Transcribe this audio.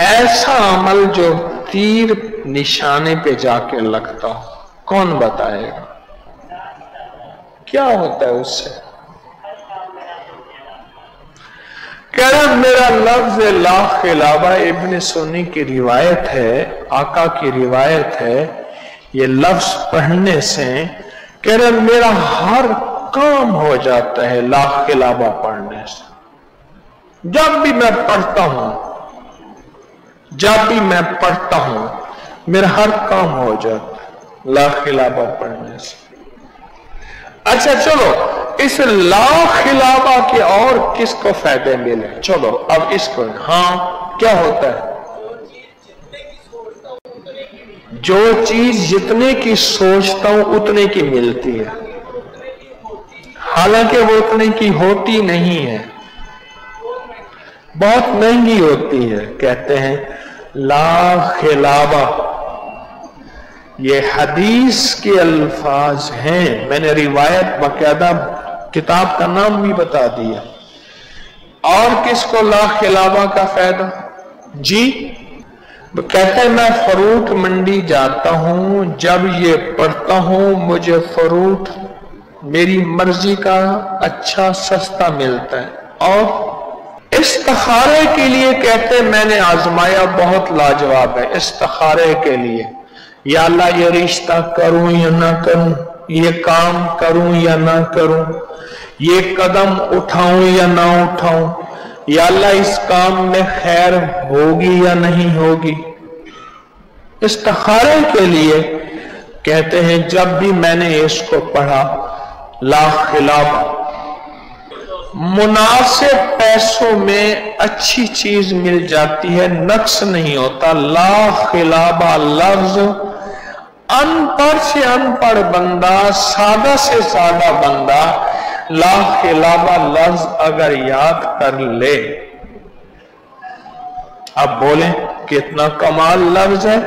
ऐसा अमल जो तीर निशाने पे जाके लगता हो, कौन बताएगा क्या होता है उससे? कह रहा मेरा लफ्ज ला खिलावा इब्न सुन्नी की रिवायत है, आका की रिवायत है, ये लफ्ज पढ़ने से कह रहा मेरा हर काम हो जाता है ला खिलावा पढ़ने से। जब भी मैं पढ़ता हूं मेरा हर काम हो जाता है ला खिलावा पढ़ने से। अच्छा चलो, इस ला खिलावा के और किसको फायदे मिले? चलो अब इसको, हाँ क्या होता है? जो चीज जितने की सोचता हूं उतने की मिलती है, हालांकि वो उतने की होती नहीं है, बहुत महंगी होती है। कहते हैं ला खिलावा, ये हदीस के अल्फाज हैं। मैंने रिवायत बाकायदा किताब का नाम भी बता दिया। और किसको ला खिलावा का फायदा? जी कहते हैं मैं फ्रूट मंडी जाता हूं, जब ये पढ़ता हूं मुझे फ्रूट मेरी मर्जी का अच्छा सस्ता मिलता है। और इस्तिखारे के लिए कहते हैं मैंने आजमाया, बहुत लाजवाब है इस्तिखारे के लिए। या अल्लाह ये रिश्ता करूं या ना करूं, ये काम करूं या ना करूं, ये कदम उठाऊं या ना उठाऊं, या अल्लाह इस काम में खैर होगी या नहीं होगी। इस्तिखारे के लिए कहते हैं जब भी मैंने इसको पढ़ा ला खिलावा, मुनासिब पैसों में अच्छी चीज मिल जाती है, नक्स नहीं होता। ला खिलावा लफ्ज अनपढ़ से अनपढ़ बंदा, सादा से सादा बंदा ला खिलावा लफ्ज अगर याद कर ले, अब बोले कितना कमाल लफ्ज है।